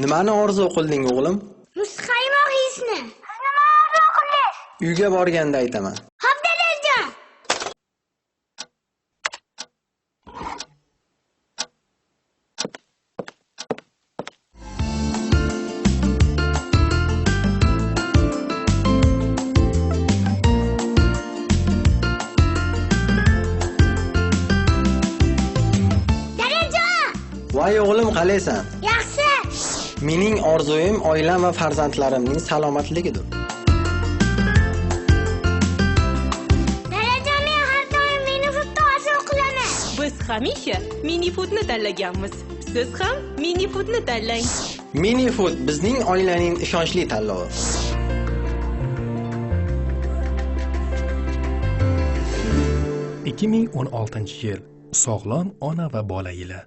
Nimani orzu qilding o'g'lim? Muzqaymoq yeyishni. Nima orzu qildingiz? Uyga borganda aytaman. Xo'p, dadajon. Voy o'g'lim, qalaysan? Yaxshi. Mening orzuyim oilam va farzandlarimning salomatligidir. Dadajon, men har doim Minifoodni orzu qilaman. Biz hamisha Minifoodni tanlaganmiz. Siz ham Minifoodni tanlang. Minifood bizning oilaning ishonchli tanlovi. 2016 yil sog'lom ona va bola yili.